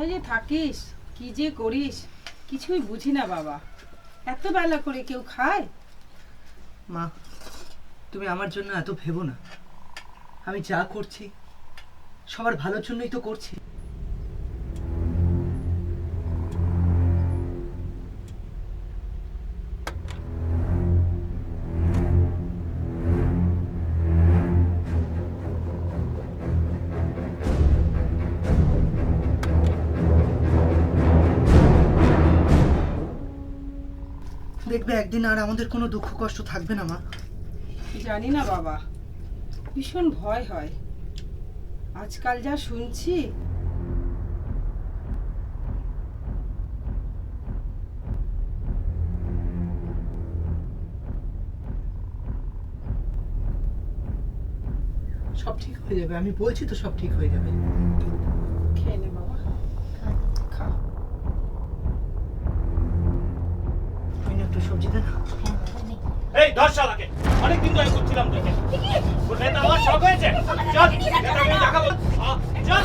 কোথায় যে থাকিস, কি যে করিস কিছুই বুঝি না বাবা। এত বেলা করে কেউ খায়? মা, তুমি আমার জন্য এত ভেবো না। আমি যা করছি সবার ভালোর জন্যই তো করছি। দেখবে একদিন আর আমাদের কোনো দুঃখ কষ্ট থাকবে না মা। জানি না বাবা, ভীষণ ভয় হয়। আজকাল যা শুনছি। সব ঠিক হয়ে যাবে, আমি বলছি তো সব ঠিক হয়ে যাবে। খেয়ে নে বাবা, খা। একটু সবজি দে না। এই 10 শালাকে অনেকদিন ধরে খুঁজছিলাম তোকে। তোর নেতা আমার শখ হয়েছে। চল নেতাকে দেখাবো। চল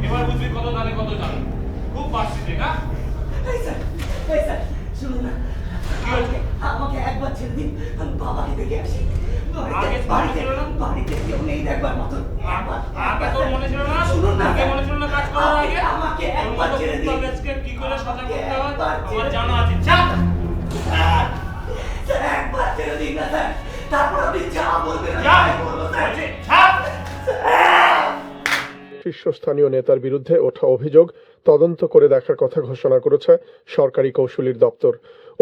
এবার বুঝবি কত দানে কত জানো। খুব পারছিস দেখা। শুনুন না, কি হয়েছে? আমাকে একবার ছেড়ে দিন, আমি বাবাকে দেখে আসি। আগে মনে ছিল না? বাড়িতে কেউ নেই দেখবার মতো। আগে তোর মনে ছিল না? শুনুন না, আগে মনে ছিল না কাজ করার আগে? আমাকে তোর একবার মতো ছেড়ে দিন। কুত্তাবেজকে কি করে সাজা করতে হয় একবার ছেড়ে আমার দিন। জানা আছে। চাপ! স্যার, একবার ছেড়ে দিন না স্যার, তারপর আপনি যা বলবেন আমি যা! তাই বলবো, স্যার। বলছি, চাপ! শীর্ষস্থানীয় নেতার বিরুদ্ধে ওঠা অভিযোগ তদন্ত করে দেখার কথা ঘোষণা করেছে সরকারি কৌশলীর দপ্তর।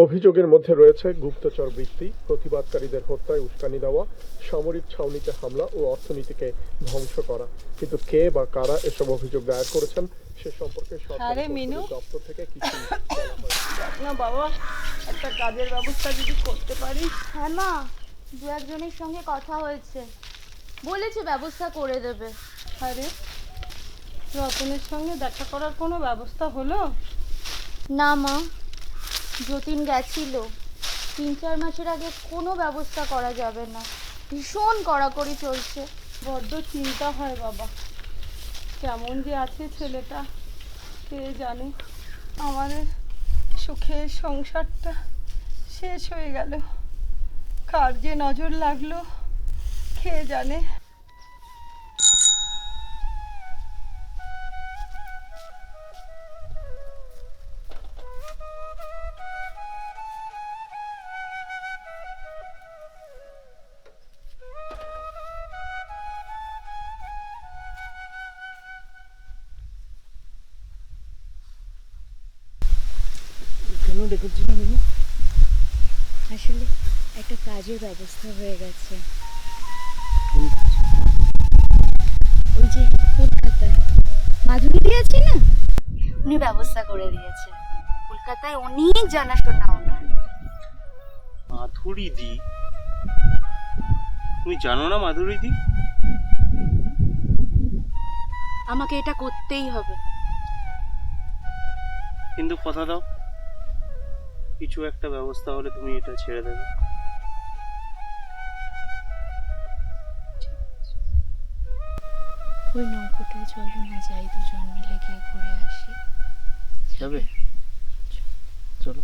অভিযোগের মধ্যে রয়েছে গুপ্তচর বৃত্তি, প্রতিবাদকারীদের হত্যায় উস্কানি দেওয়া, সামরিক ছাউনিতে হামলা ও অর্থনীতিকে ধ্বংস করা। কিন্তু কে বা কারা এসব অভিযোগ দায়ের করেছেন সে সম্পর্কে সরকারি আরে মিনু। কৌশলীর দপ্তর থেকে কিছু বলা হয়নি। না বাবা, একটা কাজের ব্যবস্থা যদি করতে পারিস। হ্যাঁ মা, দু একজনের সঙ্গে কথা হয়েছে, বলেছে ব্যবস্থা করে দেবে। আরে রতনের সঙ্গে দেখা করার কোনো ব্যবস্থা হলো? না মা, যতীন গেছিল, 3-4 মাসের আগে কোনো ব্যবস্থা করা যাবে না, ভীষণ কড়াকড়ি চলছে। বড্ড চিন্তা হয় বাবা, কেমন যে আছে ছেলেটা কে জানে। আমাদের সুখের সংসারটা শেষ হয়ে গেল, কার যে নজর লাগলো কে জানে। কেন ডেকেছিল মিনু? আসলে একটা কাজের ব্যবস্থা হয়ে গেছে। ওই যে কলকাতায় মাধুরী আছে না, উনি ব্যবস্থা করে দিয়েছে। কলকাতায় অনেক জানাশোনা ওনার। মাধুরী দি? তুমি জানো না মাধুরী দি? আমাকে এটা করতেই হবে। কিন্তু কথা দাও, কিছু একটা ব্যবস্থা হলে তুমি এটা ছেড়ে দেবে। ওই নৌকোটায় চলো না, যাই দুজন মিলে গিয়ে ঘুরে আসি। যাবে? চলো।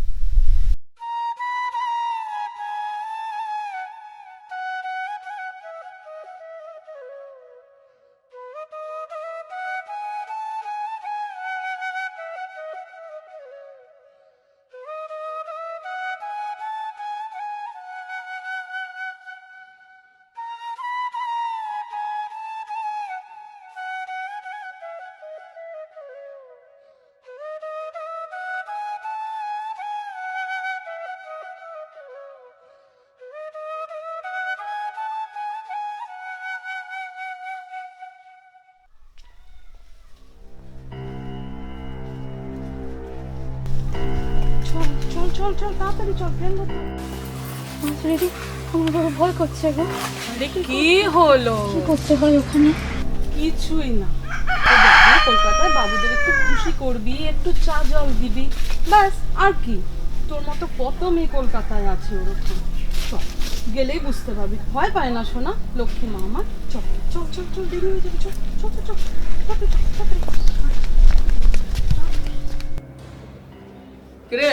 চল চল তাড়াতাড়ি চল ট্রেন ধরতে। মাধুরীদি, আমার বড় ভয় করছে গো। আরে কি হলো? কি করতে হয় ওখানে? কিছুই না, তো যাবি কলকাতায়, বাবুদের একটু খুশি করবি, একটু চা জল দিবি, ব্যাস। আর কি, তোর মতো কত মেয়ে কলকাতায় আছে ওরকম। চল, গেলেই বুঝতে পারবি। ভয় পায় না শোনা, লক্ষ্মী মা আমার। চল চল চল চল, দেরি হয়ে যাবে। চল চল চল চল চল চল। কিরে,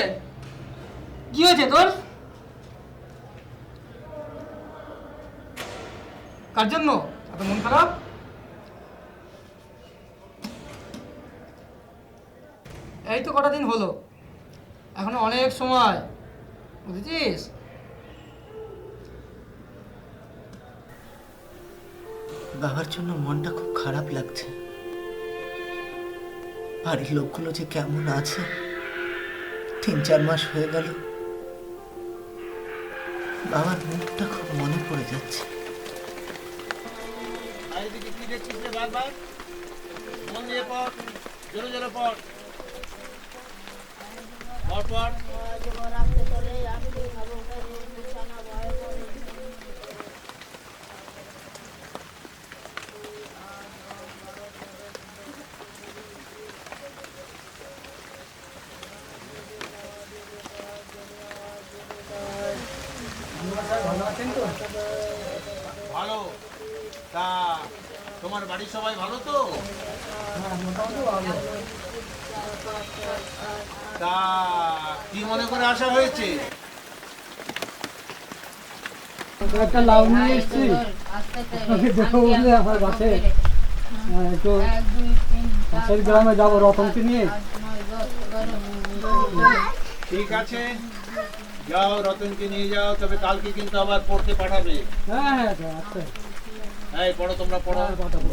কি হয়েছে তোর? কার জন্য এত মন খারাপ? এই তো কটা দিন হলো, এখনো অনেক সময়, বুঝেছিস? বাবার জন্য মনটা খুব খারাপ লাগছে। বাড়ির লোকগুলো যে কেমন আছে, 3-4 মাস হয়ে গেল, বাবার মুখটা খুব মনে পড়ে যাচ্ছে। এদিকে কি দেখছিস রে বারবার? মন দিয়ে পড়, জোরে জোরে পড়। পড় পড়। ভালো আছেন তো? ভালো। তা তোমার বাড়ির সবাই ভালো তো? মোটামুটি ভালো। তা কি মনে করে আসা হয়েছে? একটা লাউ নিয়ে এসেছি, আপনাকে দেখো বলে আমার বাসে একটু পাশের গ্রামে যাবো রতনকে নিয়ে। ঠিক আছে, যাও রতনকে নিয়ে যাও, তবে কালকে কিন্তু আবার পড়তে পাঠাবে। হ্যাঁ হ্যাঁ আচ্ছা, এই পড়ো, তোমরা পড়ো। পাঠাবো।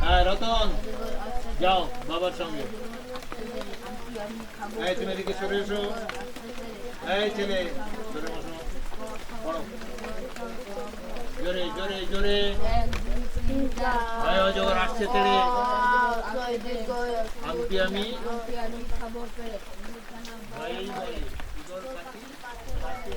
হ্যাঁ রতন, যাও বাবার সঙ্গে। এই তুমি এদিকে সরে এসো। এই ছেলে, সরে বসো, পড়ো। জোরে জোরে জোরে। অজগর আসছে তেড়ে, আমি ভয়েই বলে, ইগল পাখি ডাকে।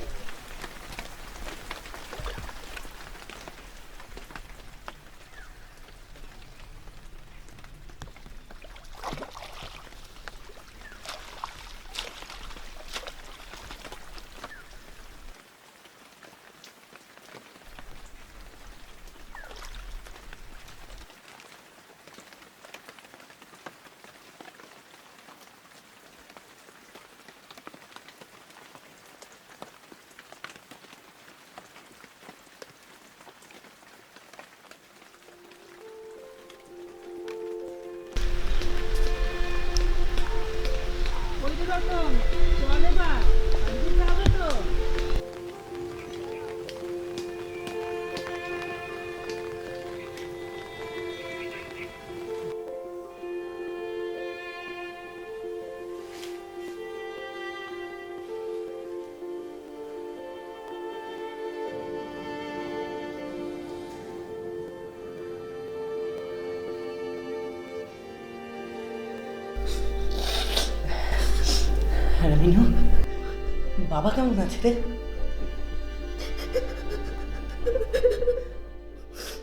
ওই যে রতন, চল এবার, আজকে যাবে তো। হ্যাঁ মিনু, বাবা কেমন আছে রে?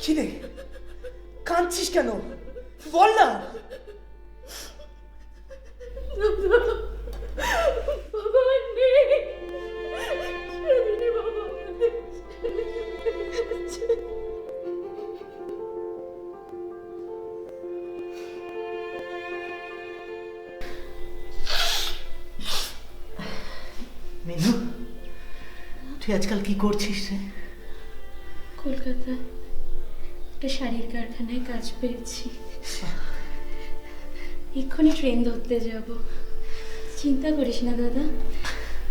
কি রে, কাঁদছিস কেন? বল না। মিনু, তুই আজকাল কি করছিস রে? কলকাতায় একটা শাড়ির কারখানায় কাজ পেয়েছি, এক্ষুনি ট্রেন ধরতে যাব। চিন্তা করিস না দাদা,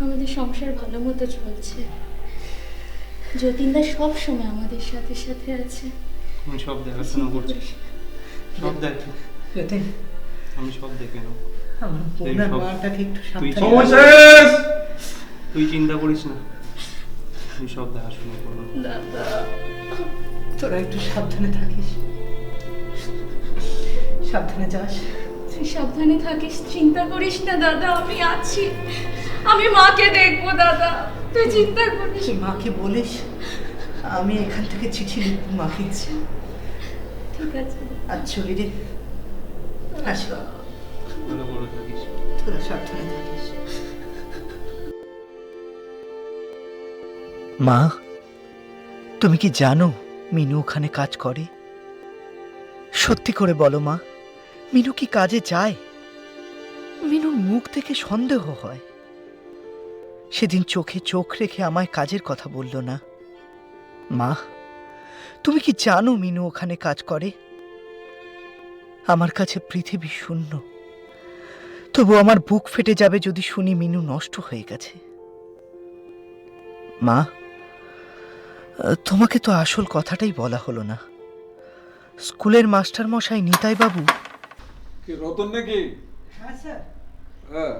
আমাদের সংসার ভালো মতো চলছে। যতীনদা সব সময় আমাদের সাথে সাথে আছে। আমি সব দেখাশোনা করছি, সব দেখি, যতীন, আমি সব দেখে নেব। আমার বোনের মাটাকে একটু তুই সাবধানে। তুই চিন্তা করিস না, আমি সব দেখাশোনা করবো। দাদা, তোরা একটু সাবধানে থাকিস, সাবধানে যাস। তুই সাবধানে থাকিস, চিন্তা করিস না দাদা, আমি আছি। আমি মাকে দেখবো দাদা, তুই চিন্তা করিস তুই মাকে বলিস আমি এখান থেকে চিঠি লিখব মাকে। ঠিক আছে। আর চলি রে, আসি, ভালো করে থাকিস। তোরা সাবধানে থাকিস। মা, তুমি কি জানো মিনু ওখানে কাজ করে? সত্যি করে বলো মা, মিনু কি কাজে যায়? মিনুর মুখ থেকে সন্দেহ হয়। সেদিন চোখে চোখ রেখে আমায় কাজের কথা বলল না। মা, তুমি কি জানো মিনু ওখানে কাজ করে? আমার কাছে পৃথিবী শূন্য, তবু আমার বুক ফেটে যাবে যদি শুনি মিনু নষ্ট হয়ে গেছে। মা, তোমাকে তো আসল কথাটাই বলা হলো না। স্কুলের মাস্টার মশাই নিতাই বাবু। কি রতন নাকি? হ্যাঁ স্যার। হ্যাঁ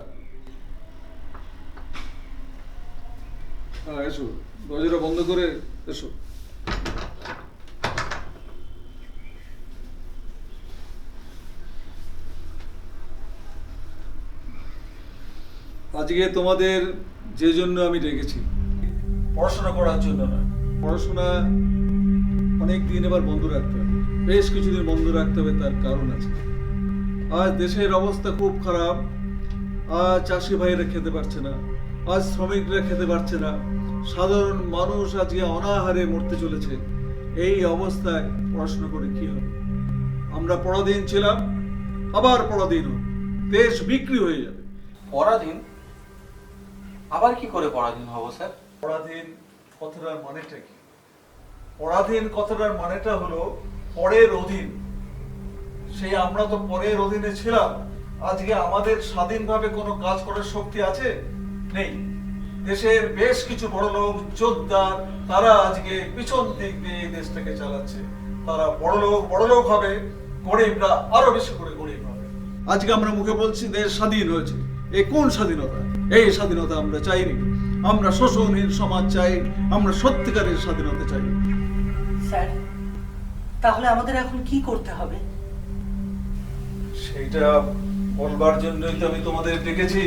হ্যাঁ, এসো, দরজাটা বন্ধ করে এসো। আজকে তোমাদের যে জন্য আমি ডেকেছি, পড়াশোনা করার জন্য না। পড়াশোনা অনেক দিন এবার বন্ধ রাখতে হবে, বেশ কিছুদিন বন্ধ রাখতে হবে, তার কারণ আছে। আজ দেশের অবস্থা খুব খারাপ। আজ চাষি ভাইরা খেতে পারছে না, আজ শ্রমিকরা খেতে পারছে না, সাধারণ মানুষ আজকে অনাহারে মরতে চলেছে। এই অবস্থায় পড়াশোনা করে কি হবে? আমরা পরাধীন ছিলাম, আবার পরাধীন হব, দেশ বিক্রি হয়ে যাবে। পরাধীন? আবার কি করে পরাধীন হব স্যার? পরাধীন কথাটার মানেটা কি? পরাধীন কথাটার মানেটা হলো পরের অধীন। সেই আমরা তো পরের অধীনে ছিলাম। আজকে আমাদের স্বাধীনভাবে কোনো কাজ করার শক্তি আছে? নেই। দেশের বেশ কিছু বড় লোক যোদ্ধা, তারা আজকে পিছন দিক দিয়ে এই দেশটাকে চালাচ্ছে। তারা বড় লোক হবে, গরিবরা আরো বেশি করে গরিব হবে। আজকে আমরা মুখে বলছি দেশ স্বাধীন হয়েছে। এই কোন স্বাধীনতা? এই স্বাধীনতা আমরা চাইনি। আমরা শোষণহীন সমাজ চাই, আমরা সত্যিকারের স্বাধীনতা চাই। স্যার, তাহলে আমাদের এখন কি করতে হবে? সেইটা বলবার জন্যই তো আমি তোমাদের ডেকেছি।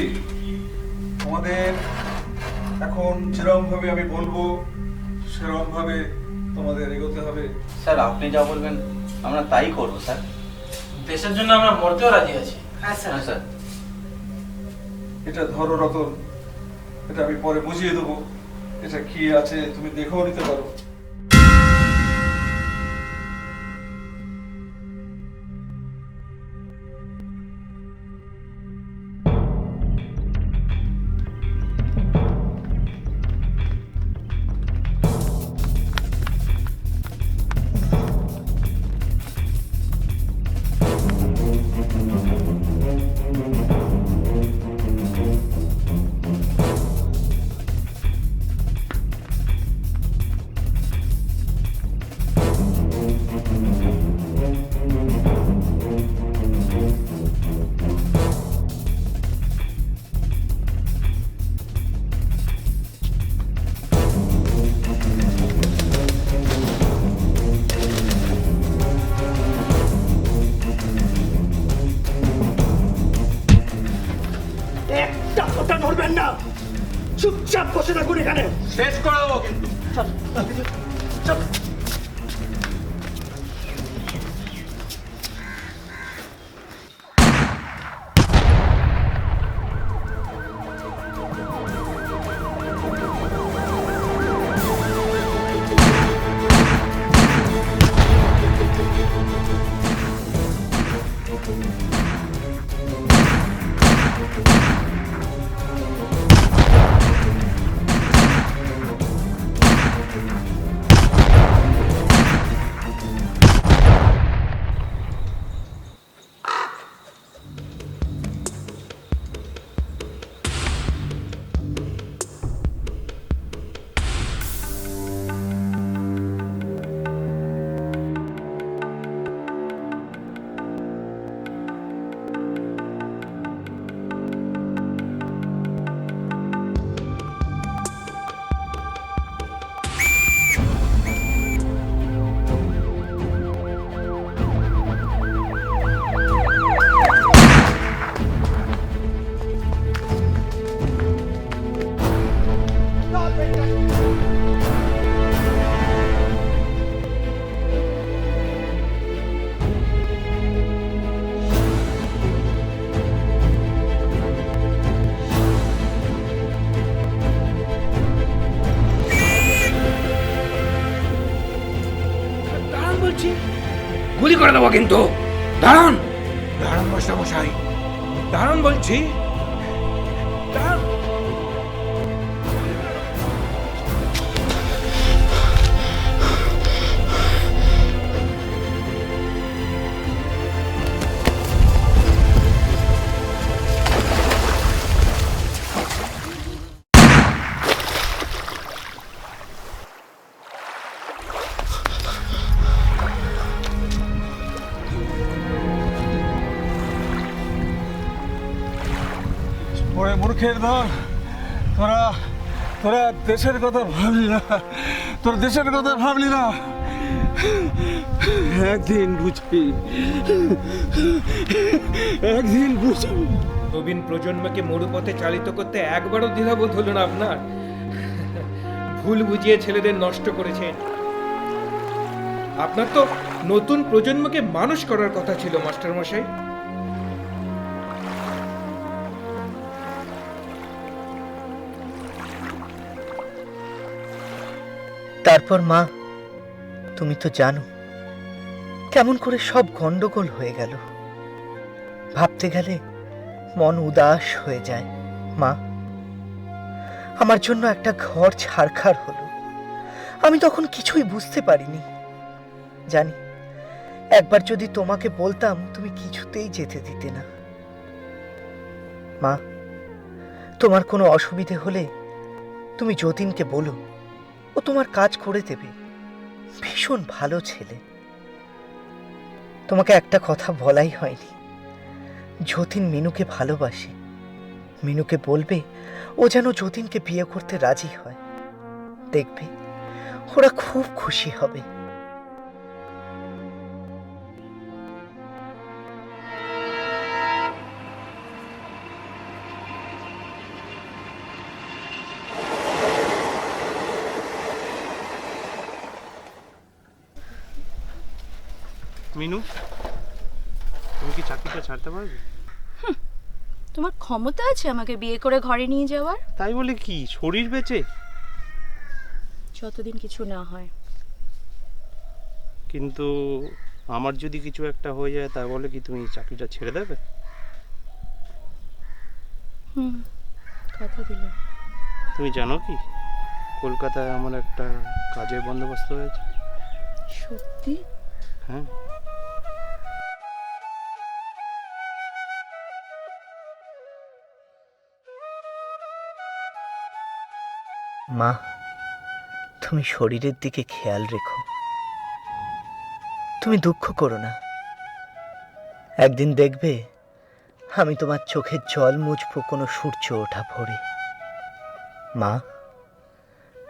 তোমাদের এখন যেরকম ভাবে আমি বলবো সেরকম ভাবে তোমাদের এগোতে হবে। স্যার, আপনি যা বলবেন আমরা তাই করব স্যার। দেশের জন্য আমরা মরতেও রাজি আছি। হ্যাঁ স্যার। হ্যাঁ স্যার। এটা ধরো রতন, এটা আমি পরে বুঝিয়ে দেবো। এটা কি আছে তুমি দেখেও নিতে পারো। একটা কথা ধরবেন না, চুপচাপ বসে থাকুন এখানে। শেষ করে দেবো কিন্তু। বলছি, গুলি করে দেবো কিন্তু। দাঁড়ান দাঁড়ান মাস্টারমশাই, দাঁড়ান বলছি, দাঁড়ান। ওরে মূর্খের দল, তোরা তোরা দেশের কথা ভাবলি না, তোরা দেশের কথা ভাবলি না। একদিন বুঝবি, একদিন বুঝবি। নবীন প্রজন্মকে মরুপথে চালিত করতে একবারও দ্বিধাবোধ হলো না আপনার? ভুল বুঝিয়ে ছেলেদের নষ্ট করেছেন। আপনার তো নতুন প্রজন্মকে মানুষ করার কথা ছিল মাস্টারমশাই। তারপর মা, তুমি তো জানো কেমন করে সব গন্ডগোল হয়ে গেল। ভাবতে গেলে মন উদাস হয়ে যায়। মা, আমার জন্য একটা ঘর ছারখার হলো। আমি তখন কিছুই বুঝতে পারিনি। জানি একবার যদি তোমাকে বলতাম তুমি কিছুতেই যেতে দিতে না। মা, তোমার কোনো অসুবিধে হলে তুমি যতীনকে বলো, ও তোমার কাজ করে দেবে। ভীষণ ভালো ছেলে। তোমাকে একটা কথা বলাই হয়নি, যতীন মিনুকে ভালোবাসে। মিনুকে বলবে ও যেন যতীনকে বিয়ে করতে রাজি হয়। দেখবে ওরা খুব খুশি হবে। মিনু, তুমি কি চাকরিটা ছাড়তে পারবে? তোমার ক্ষমতা আছে আমাকে বিয়ে করে ঘরে নিয়ে যাওয়ার? তাই বলে কি শরীর বেঁচে? যতদিন কিছু না হয়। কিন্তু আমার যদি কিছু একটা হয়ে যায় তা বলে কি তুমি চাকরিটা ছেড়ে দেবে? কথা দিলাম। তুমি জানো কি কলকাতায় আমার একটা কাজের বন্দোবস্ত হয়েছে? সত্যি? হ্যাঁ। মা, তুমি শরীরের দিকে খেয়াল রেখো। তুমি দুঃখ করো না। একদিন দেখবে আমি তোমার চোখের জল মুছবো কোনো সূর্য ওঠা ভোরে। মা,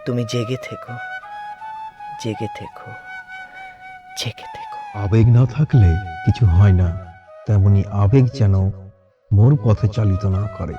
তুমি জেগে থেকো, জেগে থেকো, জেগে থেকো। আবেগ না থাকলে কিছু হয় না, তেমনি আবেগ যেন মোর পথে চালিত না করে।